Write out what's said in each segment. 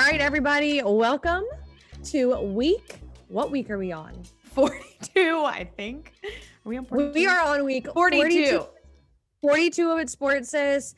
All right, everybody, welcome to what week are we on? 42, I think. Are we on 42? We are on week 42. 42 of It Sports Sis.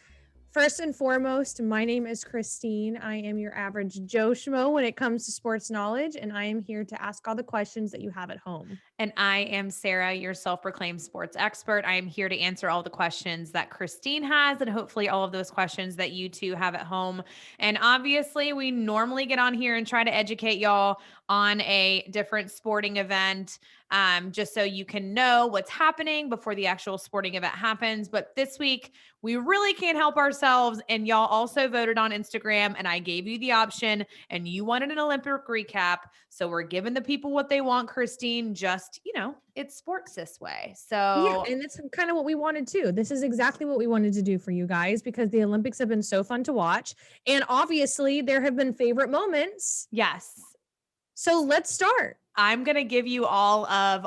First and foremost, my name is Christine. I am your average Joe Schmo when it comes to sports knowledge, and I am here to ask all the questions that you have at home. And I am Sarah, your self-proclaimed sports expert. I am here to answer all the questions that Christine has and hopefully all of those questions that you two have at home. And obviously, we normally get on here and try to educate y'all on a different sporting event, just so you can know what's happening before the actual sporting event happens. But this week, we really can't help ourselves. And y'all also voted on Instagram, and I gave you the option, and you wanted an Olympic recap. So we're giving the people what they want, Christine. Just, it's sports this way. So yeah, and it's kind of what we wanted too. This is exactly what we wanted to do for you guys because the Olympics have been so fun to watch. And obviously, there have been favorite moments. Yes. So let's start. I'm going to give you all of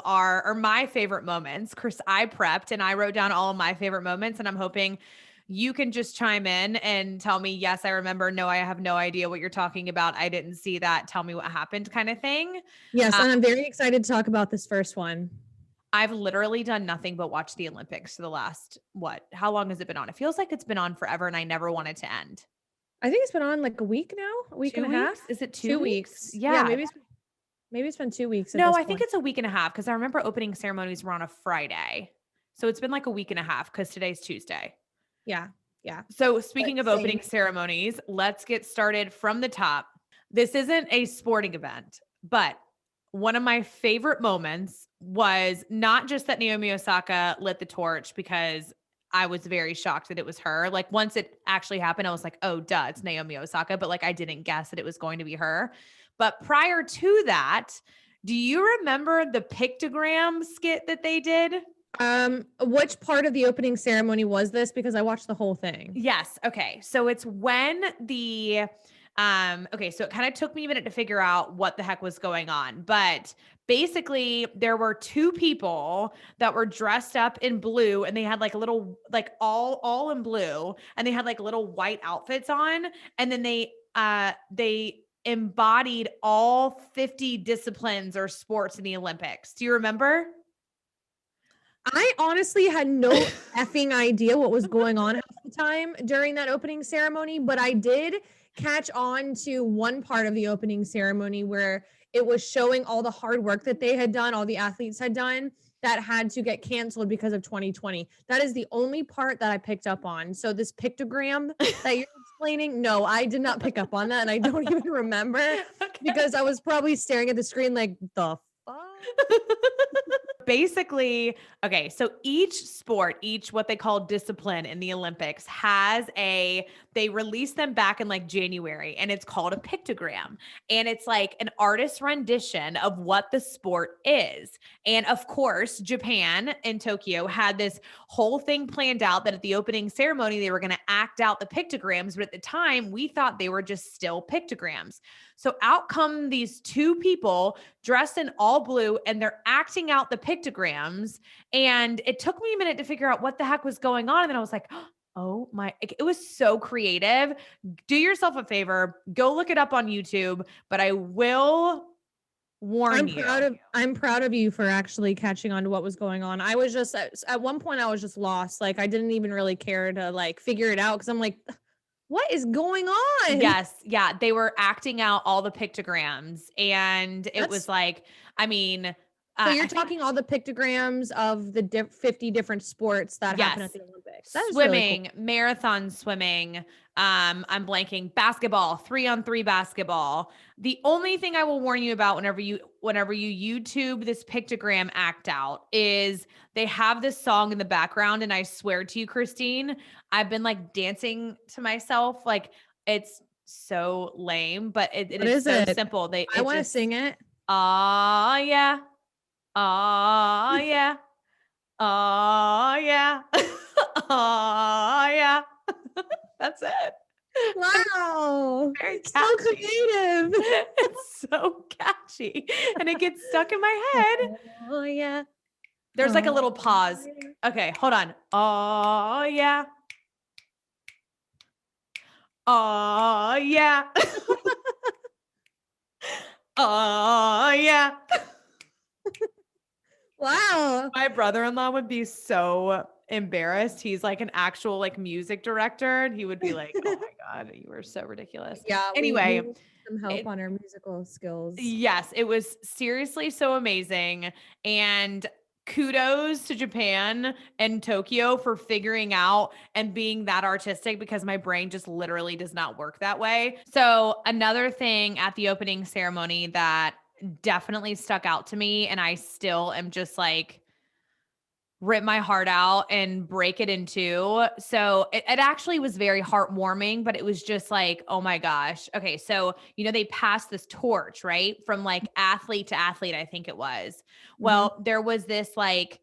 my favorite moments. Chris, I prepped and I wrote down all of my favorite moments, and I'm hoping you can just chime in and tell me, yes, I remember. No, I have no idea what you're talking about. I didn't see that. Tell me what happened kind of thing. Yes. And I'm very excited to talk about this first one. I've literally done nothing but watch the Olympics for the last, how long has it been on? It feels like it's been on forever and I never want it to end. I think it's been on like a week now, a week and a half. Is it 2 weeks? Yeah, maybe it's been 2 weeks. No, I think it's a week and a half because I remember opening ceremonies were on a Friday. So it's been like a week and a half because today's Tuesday. Yeah. So speaking of opening ceremonies, let's get started from the top. This isn't a sporting event, but one of my favorite moments was not just that Naomi Osaka lit the torch, because I was very shocked that it was her. Like once it actually happened, I was like, oh, duh, it's Naomi Osaka. But like, I didn't guess that it was going to be her. But prior to that, do you remember the pictogram skit that they did? Which part of the opening ceremony was this? Because I watched the whole thing. Yes. Okay. So it's when so it kind of took me a minute to figure out what the heck was going on, but basically there were two people that were dressed up in blue, and they had like a little, like all in blue, and they had like little white outfits on, and then they embodied all 50 disciplines or sports in the Olympics. Do you remember? I honestly had no effing idea what was going on half the time during that opening ceremony, but I did catch on to one part of the opening ceremony where it was showing all the hard work that they had done, all the athletes had done that had to get canceled because of 2020. That is the only part that I picked up on. So this pictogram that you're explaining, no, I did not pick up on that, and I don't even remember because I was probably staring at the screen like, the fuck? Basically, okay, so each sport, what they call discipline in the Olympics they release them back in like January, and it's called a pictogram. And it's like an artist's rendition of what the sport is. And of course, Japan in Tokyo had this whole thing planned out that at the opening ceremony, they were going to act out the pictograms. But at the time, we thought they were just still pictograms. So out come these two people dressed in all blue, and they're acting out the pictograms. And it took me a minute to figure out what the heck was going on. And then I was like, oh my, it was so creative. Do yourself a favor, go look it up on YouTube, but I will warn you. I'm proud of you for actually catching on to what was going on. I was just, at one point I was just lost. Like I didn't even really care to like figure it out, because I'm like, what is going on? Yes. Yeah. They were acting out all the pictograms, and it was like, so you're talking all the pictograms of the 50 different sports that happen at the Olympics. That is swimming, really cool. Marathon swimming. I'm blanking. Basketball, 3-on-3 basketball. The only thing I will warn you about whenever you YouTube this pictogram act out is they have this song in the background, and I swear to you, Christine, I've been like dancing to myself. Like it's so lame, but it is so simple. I want to sing it. Oh yeah. Oh yeah. Oh yeah. Oh yeah. That's it. Wow. Very catchy. So creative. It's so catchy. And it gets stuck in my head. Oh yeah. There's like a little pause. Okay, hold on. Oh yeah. Oh yeah. Oh, yeah. Wow. My brother-in-law would be so embarrassed. He's like an actual like music director, and he would be like, "Oh my God, you were so ridiculous." Yeah, we Anyway, need some help it, on our musical skills. yes, it was seriously so amazing. And kudos to Japan and Tokyo for figuring out and being that artistic, because my brain just literally does not work that way. So, another thing at the opening ceremony that definitely stuck out to me, and I still am just like, rip my heart out and break it in two. So it actually was very heartwarming, but it was just like, oh my gosh. Okay. So, they passed this torch, right? From like athlete to athlete, I think it was. Mhm. Well, there was this like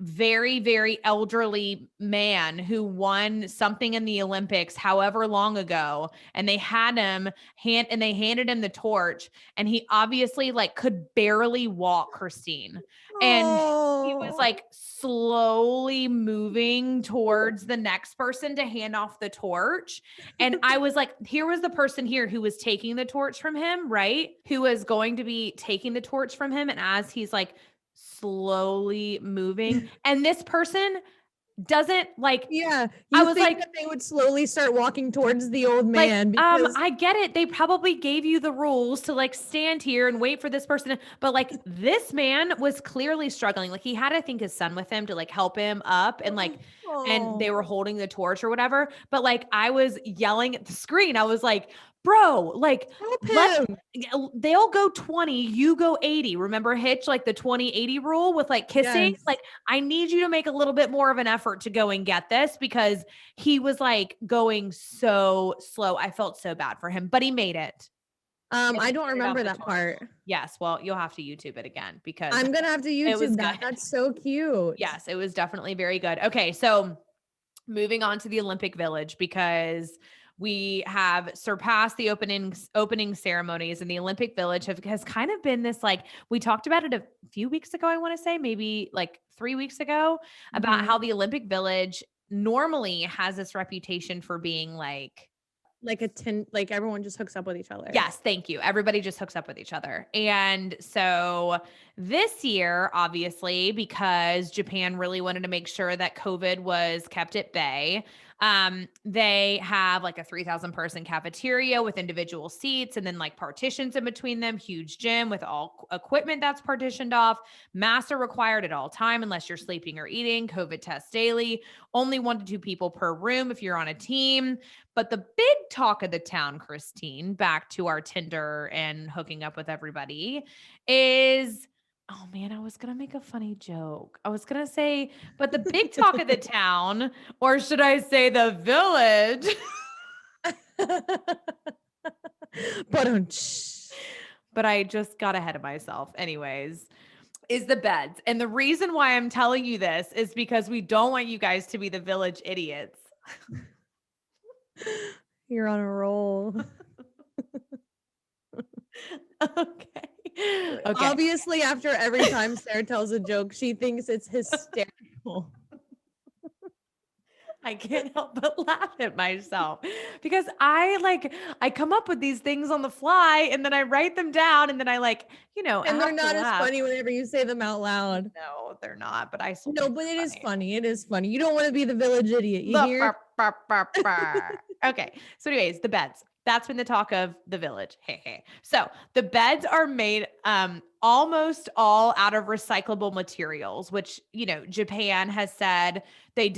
very, very elderly man who won something in the Olympics however long ago. And they had him they handed him the torch, and he obviously like could barely walk, Christine. And he was Oh. like slowly moving towards the next person to hand off the torch. And I was like, here was the person here who was taking the torch from him, right? Who was going to be taking the torch from him. And as he's like slowly moving, and this person doesn't like, Yeah, I you was think like, that they would slowly start walking towards the old man because I get it. They probably gave you the rules to like stand here and wait for this person. But like this man was clearly struggling. Like he had, I think, his son with him to like help him up, and like, and they were oh, holding the torch or whatever. But like I was yelling at the screen. I was like, bro, like help let him. they'll go 20, you go 80. Remember Hitch, like the 20-80 rule with like kissing? Yes. Like I need you to make a little bit more of an effort to go and get this, because he was like going so slow. I felt so bad for him, but he made it. And I he don't handed off remember the that torch. part. Yes, well, you'll have to YouTube it again because I'm gonna have to it was YouTube good. that. That's so cute. Yes, it was definitely very good. Okay, so moving on to the Olympic Village, because we have surpassed the opening ceremonies, and the Olympic Village has kind of been this like, we talked about it a few weeks ago, I want to say maybe like 3 weeks ago, about Mhm. how the Olympic Village normally has this reputation for being like, Like everyone just hooks up with each other. yes, thank you. Everybody just hooks up with each other. And so this year, obviously, because Japan really wanted to make sure that COVID was kept at bay, they have like a 3,000 person cafeteria with individual seats, and then like partitions in between them, huge gym with all equipment that's partitioned off. Masks are required at all time unless you're sleeping or eating. COVID test daily. Only 1 to 2 people per room if you're on a team. But the big talk of the town, Christine, back to our Tinder and hooking up with everybody, is, oh man, I was going to make a funny joke. I was going to say, but the big talk of the town, or should I say the village, But but I just got ahead of myself. Anyways, is the beds. And the reason why I'm telling you this is because we don't want you guys to be the village idiots. you're on a roll. Okay. Okay. Obviously, after every time Sarah tells a joke, she thinks it's hysterical. I can't help but laugh at myself because I come up with these things on the fly, and then I write them down, and then I I And they're have to not as laugh. funny whenever you say them out loud. No, they're not, but I still No, think but it they're is funny. funny. It is funny. You don't want to be the village idiot. You hear? Okay. So anyways, the beds. That's been the talk of the village. Hey, hey. So the beds are made almost all out of recyclable materials, which, Japan has said they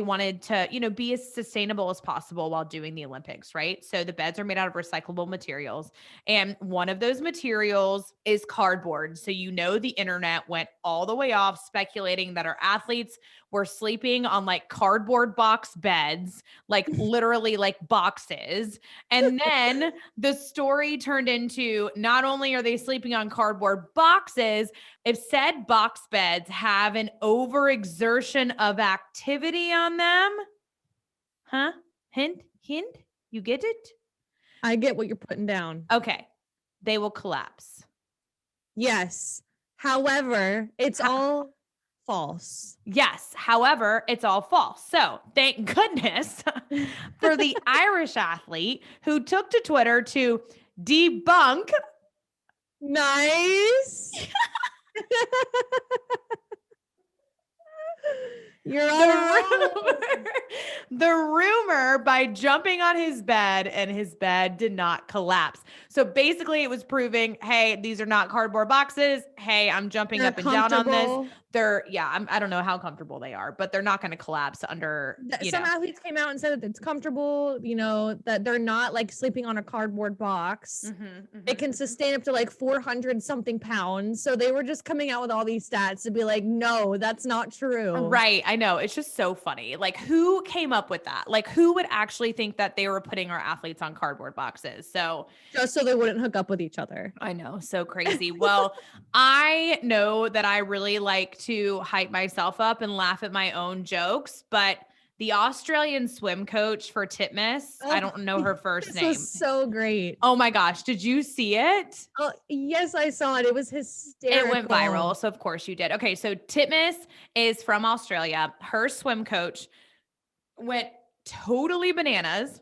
wanted to, be as sustainable as possible while doing the Olympics, right? So the beds are made out of recyclable materials. And one of those materials is cardboard. So, the internet went all the way off speculating that our athletes were sleeping on like cardboard box beds, like literally like boxes. And then the story turned into, not only are they sleeping on cardboard boxes, if said box beds have an overexertion of activity on them, huh? Hint, hint, you get it? I get what you're putting down. Okay. They will collapse. Yes. However, it's all false. Yes. However, it's all false. So thank goodness for the Irish athlete who took to Twitter to debunk Nice. You're The on a roll. rumor, the rumor by jumping on his bed and his bed did not collapse. So basically it was proving, hey, these are not cardboard boxes. Hey, I'm jumping They're up and down on this. comfortable. I don't know how comfortable they are, but they're not going to collapse under, Some athletes came out and said that it's comfortable, that they're not like sleeping on a cardboard box. It can sustain up to like 400 something pounds. So they were just coming out with all these stats to be like, no, that's not true. Right. I know. It's just so funny. Like, who came up with that? Like, who would actually think that they were putting our athletes on cardboard boxes? So, Just so they wouldn't hook up with each other. I know. So crazy. Well, I know that I really like to hype myself up and laugh at my own jokes, but the Australian swim coach for Titmus, I don't know her first This name. was so great. Oh my gosh. Did you see it? Oh, yes, I saw it. It was hysterical. It went viral. So of course you did. Okay. So Titmus is from Australia. Her swim coach went totally bananas,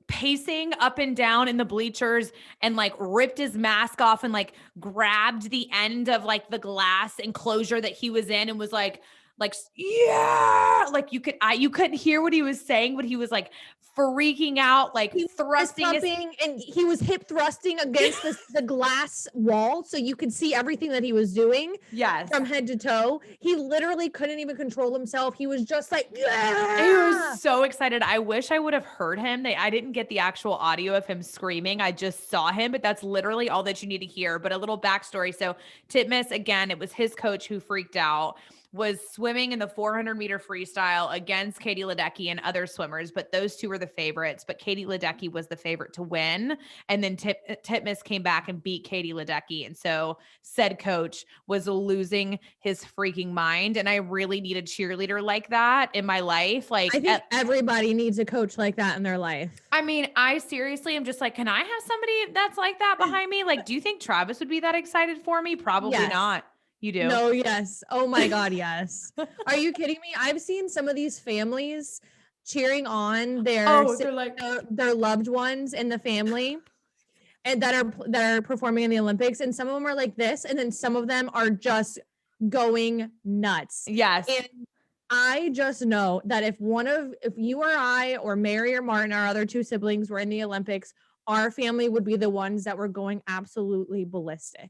pacing up and down in the bleachers and like ripped his mask off and like grabbed the end of like the glass enclosure that he was in and was like, yeah, like you couldn't hear what he was saying, but he was like freaking out, like He was thrusting his pumping, and he was hip thrusting against the glass wall, so you could see everything that he was doing yes. from head to toe. He literally couldn't even control himself. He was just like, yeah. He was so excited. I wish I would have heard him. I didn't get the actual audio of him screaming. I just saw him, but that's literally all that you need to hear. But a little backstory. So Titmus, again, it was his coach who freaked out, was swimming in the 400-meter freestyle against Katie Ledecky and other swimmers, but those two were the favorites. But Katie Ledecky was the favorite to win. And then Titmus came back and beat Katie Ledecky. And so said coach was losing his freaking mind. And I really need a cheerleader like that in my life. Like, I think everybody needs a coach like that in their life. I mean, I seriously am just like, can I have somebody that's like that behind me? Like, do you think Travis would be that excited for me? Probably Yes. not. You do? No, yes. Oh my God, yes. Are you kidding me? I've seen some of these families cheering on their loved ones in the family and that are performing in the Olympics, and some of them are like this, and then some of them are just going nuts. Yes. And I just know that if you or I or Mary or Martin, our other two siblings, were in the Olympics, our family would be the ones that were going absolutely ballistic.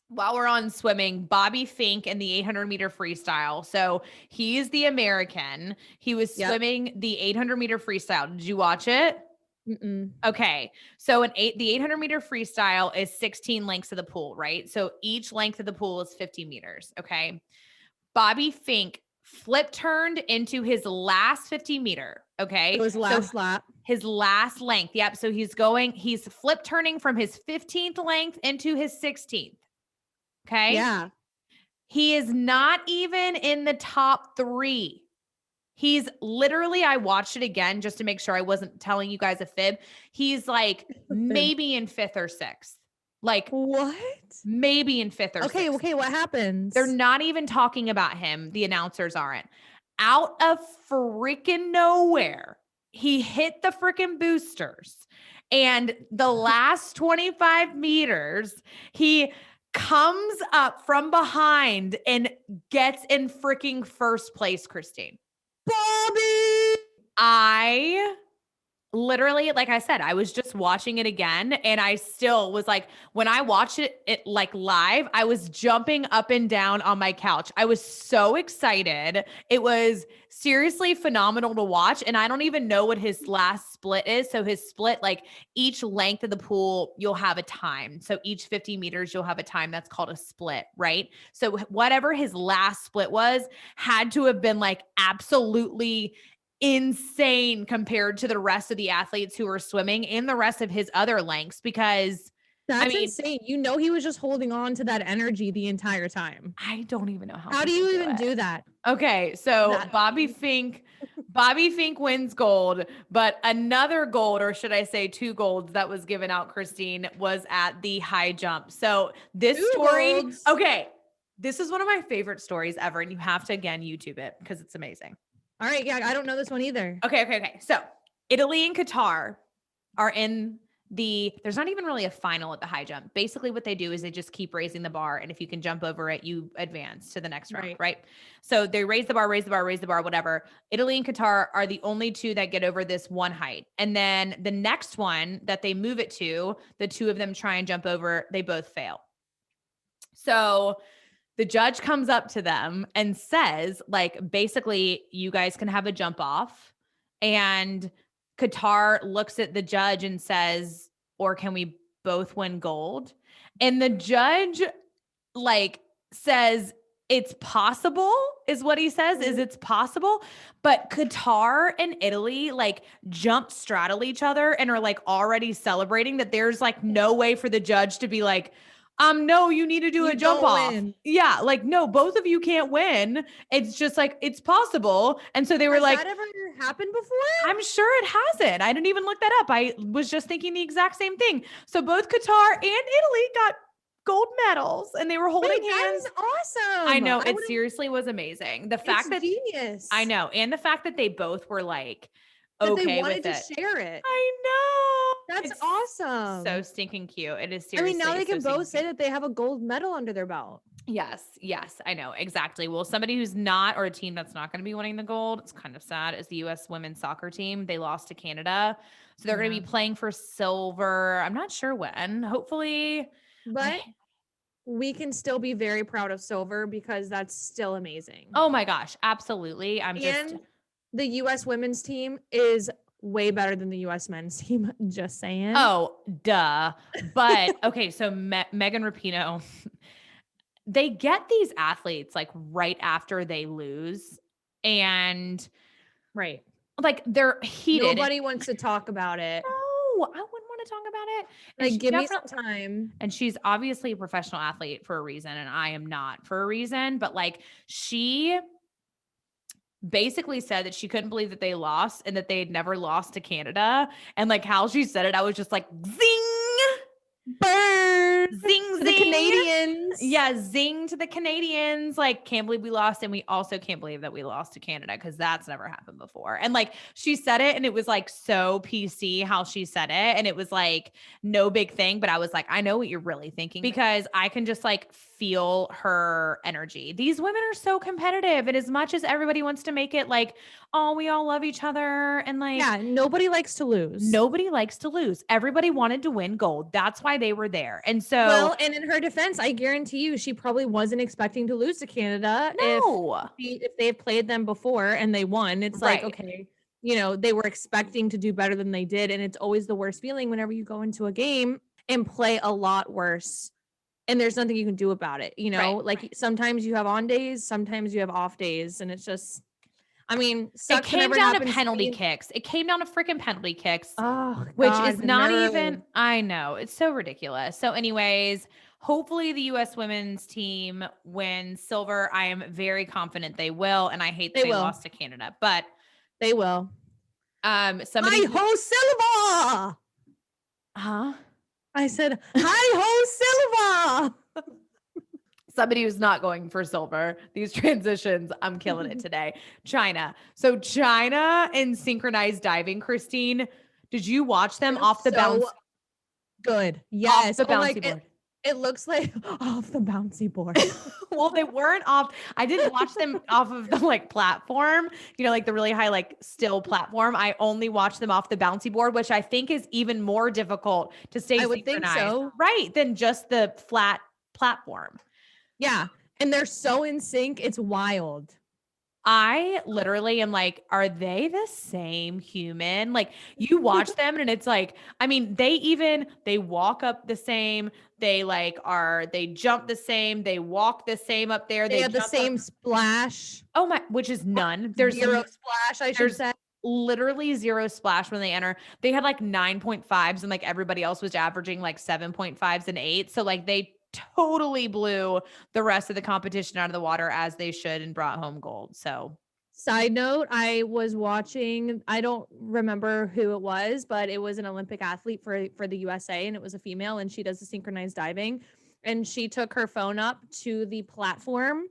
While we're on swimming, Bobby Fink in the 800-meter freestyle. So he's the American. He was swimming the 800-meter freestyle. Did you watch it? Mm-mm. Okay. So the 800-meter freestyle is 16 lengths of the pool, right? So each length of the pool is 50 meters. Okay. Bobby Fink flip turned into his last 50-meter. Okay. It was last lap. His last length. Yep. So he's flip turning from his 15th length into his 16th. Okay. Yeah. He is not even in the top 3. He's literally, I watched it again just to make sure I wasn't telling you guys a fib. He's like maybe in 5th or 6th. Like what? Maybe in 5th or 6th. Okay. What happens? They're not even talking about him. The announcers aren't. Out of freaking nowhere, he hit the freaking boosters. And the last 25 meters, he comes up from behind and gets in freaking first place, Christine. Bobby! I literally, like I said, I was just watching it again, and I still was like, when I watched it like live, I was jumping up and down on my couch. I was so excited. It was seriously phenomenal to watch. And I don't even know what his last split is. So his split, like each length of the pool, you'll have a time. So each 50 meters, you'll have a time. That's called a split, right? So whatever his last split was had to have been like absolutely insane compared to the rest of the athletes who were swimming in the rest of his other lengths, because that's insane. You know, he was just holding on to that energy the entire time. I don't even know how do you even do that? Okay. So Bobby Fink wins gold, but another gold, or should I say 2 golds that was given out, Christine, was at the high jump. So this story, okay, this is one of my favorite stories ever. And you have to, again, YouTube it because it's amazing. All right. Yeah. I don't know this one either. Okay. So Italy and Qatar are in there's not even really a final at the high jump. Basically what they do is they just keep raising the bar. And if you can jump over it, you advance to the next round. Right. So they raise the bar, whatever. Italy and Qatar are the only two that get over this one height. And then the next one that they move it to, the two of them try and jump over, they both fail. So the judge comes up to them and says, like, basically, you guys can have a jump off. And Qatar looks at the judge and says, or can we both win gold? And the judge, like, says, it's possible, is what he says, is it's possible. But Qatar and Italy, like, jump straddle each other and are, like, already celebrating that there's, like, no way for the judge to be like, no, you need to do a jump off. Win. Yeah. Like, no, both of you can't win. It's just like, it's possible. And so they were like, has that ever happened before? I'm sure it hasn't. I didn't even look that up. I was just thinking the exact same thing. So both Qatar and Italy got gold medals and they were holding hands. That is awesome. I know. It seriously was amazing. The fact that genius. I know. And the fact that they both were like, that they wanted to share it. I know. That's awesome. So stinking cute. It is seriously. I mean, now they can both say that they have a gold medal under their belt. Yes, I know. Exactly. Well, somebody who's not, or a team that's not going to be winning the gold, it's kind of sad, is the U.S. women's soccer team. They lost to Canada. So they're going to be playing for silver. I'm not sure when. Hopefully. But we can still be very proud of silver because that's still amazing. Oh my gosh. Absolutely. The U.S. women's team is way better than the U.S. men's team. Just saying. Oh, duh. But okay. So Megan Rapinoe, they get these athletes like right after they lose and like they're heated. Nobody wants to talk about it. No, I wouldn't want to talk about it. Like, give me some time. And she's obviously a professional athlete for a reason. And I am not for a reason, but like she basically said that she couldn't believe that they lost and that they had never lost to Canada. And like how she said it, I was just like, zing, burn, zing, zing. The Canadians. Yeah, zing to the Canadians. Like, can't believe we lost. And we also can't believe that we lost to Canada because that's never happened before. And like she said it and it was like so PC how she said it. And it was like no big thing. But I was like, I know what you're really thinking because I can just like feel her energy. These women are so competitive. And as much as everybody wants to make it like, oh, we all love each other. And like, yeah, nobody likes to lose. Nobody likes to lose. Everybody wanted to win gold. That's why they were there. And so, well, and in her defense, I guarantee you, she probably wasn't expecting to lose to Canada. No. If they've played them before and they won, it's like, okay, you know, they were expecting to do better than they did. And it's always the worst feeling whenever you go into a game and play a lot worse. And there's nothing you can do about it. You know, sometimes you have on days, sometimes you have off days. And it's just, I mean, it came down to penalty kicks. It came down to freaking penalty kicks, which is not even, I know, it's so ridiculous. So anyways, hopefully the U.S. women's team wins silver. I am very confident they will. And I hate that they lost to Canada, but they will. Somebody Hi-ho silver. Huh? I said, hi-ho silver. Somebody who's not going for silver. These transitions, I'm killing it today. China. So China in synchronized diving, Christine, did you watch them off the bounce? Good. Yes. Off the bouncy board. It looks like off the bouncy board. Well, they weren't off. I didn't watch them off of the like platform, you know, like the really high, like still platform. I only watched them off the bouncy board, which I think is even more difficult to stay synchronized. I would think so. Right. Than just the flat platform. Yeah. And they're so in sync. It's wild. I literally am like, are they the same human? Like you watch them and it's like, I mean, they walk up the same. They jump the same. They walk the same up there. They have the same splash. Oh my, which is none. There's zero splash, I should say. Literally zero splash when they enter. They had like 9.5s and like everybody else was averaging like 7.5s and 8s. So like they totally blew the rest of the competition out of the water as they should and brought home gold. So side note, I was watching, I don't remember who it was, but it was an Olympic athlete for the USA and it was a female and she does the synchronized diving and she took her phone up to the platform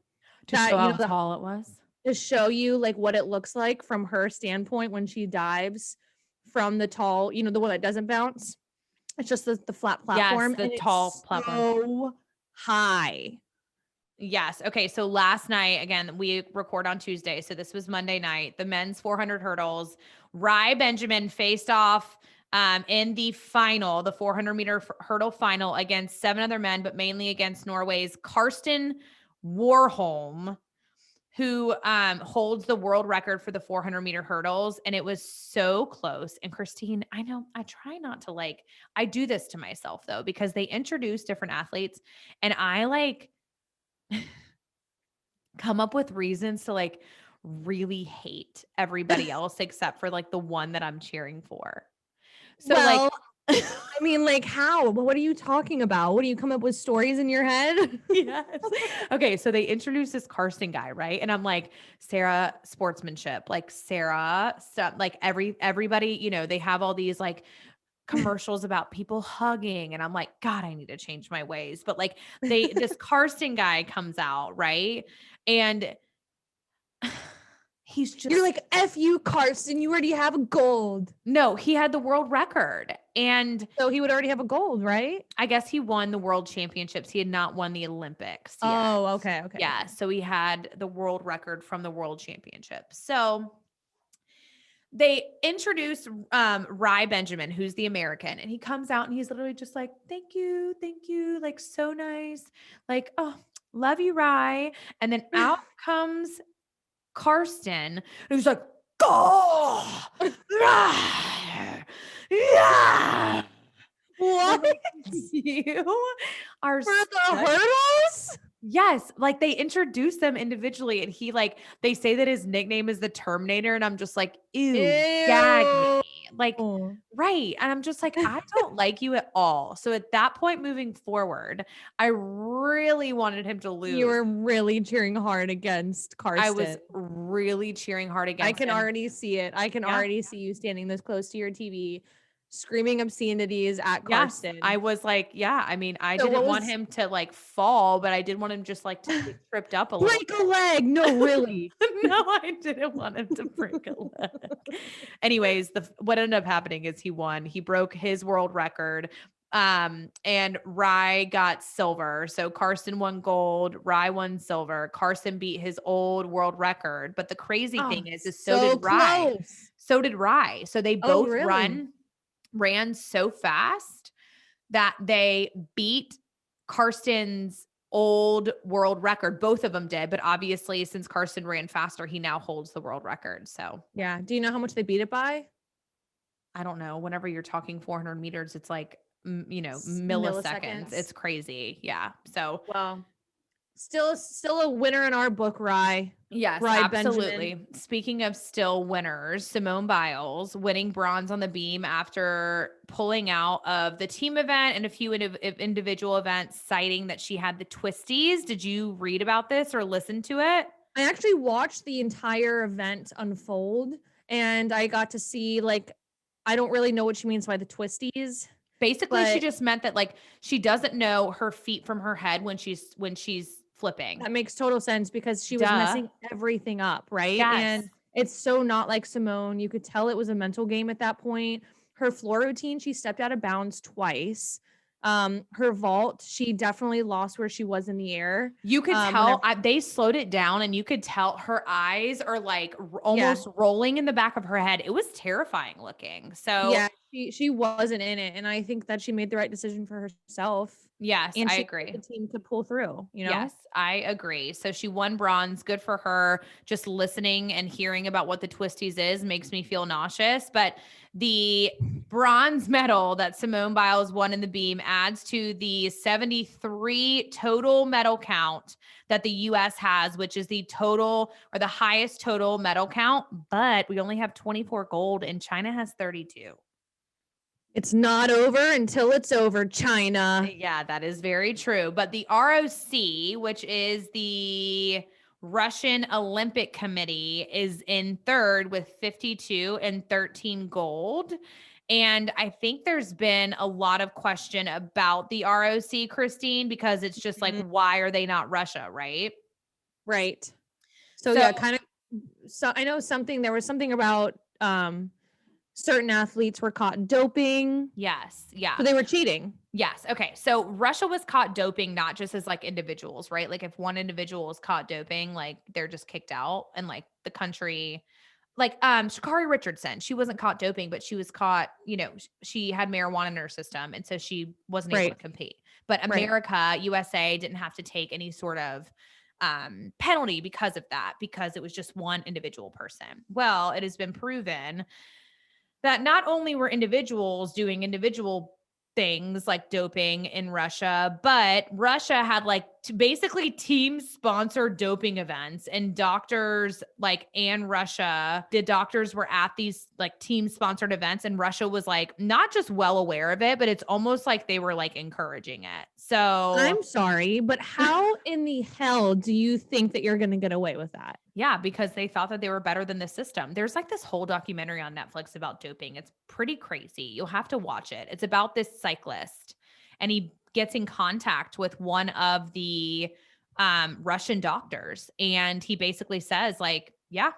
to show how tall it was, to show you like what it looks like from her standpoint when she dives from the tall, you know, the one that doesn't bounce. It's just the flat Yes, platform, the and tall it's platform. so high. Yes. Okay. So last night, again, we record on Tuesday. So this was Monday night, the men's 400 hurdles. Rye Benjamin faced off in the final, the 400-meter hurdle final against 7 other men, but mainly against Norway's Karsten Warholm, who holds the world record for the 400-meter hurdles. And it was so close. And Christine, I know I try not to I do this to myself though, because they introduce different athletes and I come up with reasons to really hate everybody else except for the one that I'm cheering for. So Well, I mean, like how? What are you talking about? What do you come up with stories in your head? yes. Okay, so they introduced this Karsten guy, right? And I'm like, Sarah sportsmanship, Sarah stuff, everybody, they have all these commercials about people hugging and I'm like, God, I need to change my ways. But this Karsten guy comes out, right? And he's just You're like, F you, Karsten. You already have a gold. no, he had the world record. And So he would already have a gold, right? I guess he won the world championships. He had not won the Olympics yet. Oh, okay. Yeah. Okay. So he had the world record from the world championship. So they introduced Rye Benjamin, who's the American, and he comes out and he's literally just like, thank you, so nice. Oh, love you, Rye. And then out comes Karsten, and he's like, go! Yeah. What? You are For the hurdles? yes, they introduce them individually and he they say that his nickname is the Terminator and I'm just like, ew, gag me. Right. And I'm just like, I don't like you at all. So at that point moving forward, I really wanted him to lose. You were really cheering hard against Karsten. I was really cheering hard against I can him. already see it. I can already see you standing this close to your TV, screaming obscenities at Karsten. I was like, yeah, I mean, I didn't want him to fall, but I did want him just to get tripped up a little. Break a leg. No, really. No, I didn't want him to break a leg. Anyways, what ended up happening is he won. He broke his world record. And Rye got silver. So Karsten won gold, Rye won silver. Karsten beat his old world record. But the crazy thing is so did Rye. Close. So did Rye. So they both really? ran so fast that they beat Karsten's old world record. Both of them did, but obviously since Karsten ran faster, he now holds the world record. So yeah. Do you know how much they beat it by? I don't know. Whenever you're talking 400 meters, it's milliseconds. It's crazy. Yeah. So well, still a winner in our book, Rye. Yes, Rye absolutely. Benjamin. Speaking of still winners, Simone Biles winning bronze on the beam after pulling out of the team event and a few individual events, citing that she had the twisties. Did you read about this or listen to it? I actually watched the entire event unfold and I got to see I don't really know what she means by the twisties. Basically, she just meant that she doesn't know her feet from her head when she's flipping. That makes total sense because she was messing everything up, right? Yes. And it's so not like Simone. You could tell it was a mental game at that point. Her floor routine, she stepped out of bounds twice. Her vault, she definitely lost where she was in the air. You could tell they slowed it down and you could tell her eyes are almost rolling in the back of her head. It was terrifying looking. So yeah, she wasn't in it. And I think that she made the right decision for herself. Yes, and I agree. The team could pull through, Yes, I agree. So she won bronze. Good for her. Just listening and hearing about what the twisties is makes me feel nauseous. But the bronze medal that Simone Biles won in the beam adds to the 73 total medal count that the U.S. has, which is the total or the highest total medal count. But we only have 24 gold and China has 32. It's not over until it's over, China. Yeah, that is very true. But the ROC, which is the Russian Olympic Committee, is in third with 52 and 13 gold. And I think there's been a lot of question about the ROC, Christine, because it's just why are they not Russia, right? Right. So yeah, kind of. So I know there was something about certain athletes were caught doping. Yes. Yeah. So they were cheating. Yes. Okay. So Russia was caught doping, not just as like individuals, right? Like if one individual is caught doping, like they're just kicked out, and like the country, like Sha'Carri Richardson, she wasn't caught doping, but she was caught, she had marijuana in her system. And so she wasn't able to compete. But America, USA didn't have to take any sort of penalty because of that, because it was just one individual person. Well, it has been proven that not only were individuals doing individual things like doping in Russia, but Russia had like basically team sponsored doping events, and doctors and Russia, the doctors were at these like team sponsored events, and Russia was like not just well aware of it, but it's almost like they were like encouraging it. So I'm sorry, but how in the hell do you think that you're going to get away with that? Yeah, because they thought that they were better than the system. There's like this whole documentary on Netflix about doping. It's pretty crazy. You'll have to watch it. It's about this cyclist, and he gets in contact with one of the Russian doctors, and he basically says like, yeah,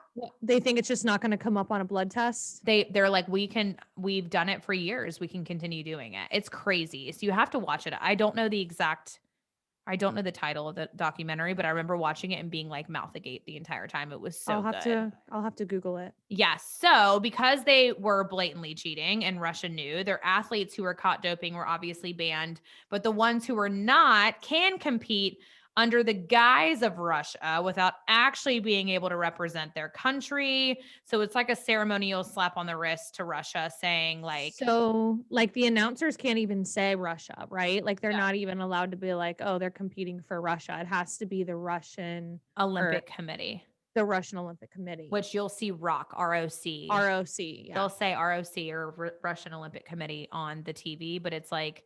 they think it's just not going to come up on a blood test. They're like, we've done it for years. We can continue doing it. It's crazy. So you have to watch it. I don't know the title of the documentary, but I remember watching it and being like mouth agape the entire time. It was so good. I'll have to Google it. Yes. So because they were blatantly cheating and Russia knew, their athletes who were caught doping were obviously banned, but the ones who were not can compete under the guise of Russia without actually being able to represent their country. So it's like a ceremonial slap on the wrist to Russia saying like, so like the announcers can't even say Russia, right? Like they're not even allowed to be like, oh, they're competing for Russia. It has to be the Russian Olympic Committee. The Russian Olympic Committee. Which you'll see ROC. ROC. Yeah. They'll say ROC or Russian Olympic Committee on the TV, but it's like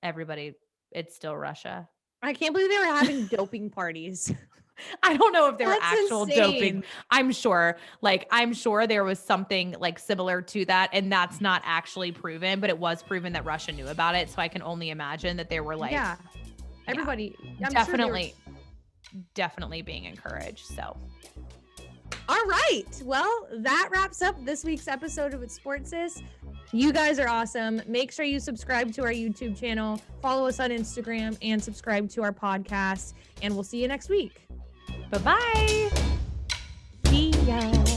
everybody, it's still Russia. I can't believe they were having doping parties. I don't know if they were actual doping. I'm sure there was something like similar to that, and that's not actually proven, but it was proven that Russia knew about it. So I can only imagine that they were like, everybody, definitely being encouraged. So. All right. Well, that wraps up this week's episode of It's Sports Sis. You guys are awesome. Make sure you subscribe to our YouTube channel, follow us on Instagram, and subscribe to our podcast. And we'll see you next week. Bye-bye. See ya.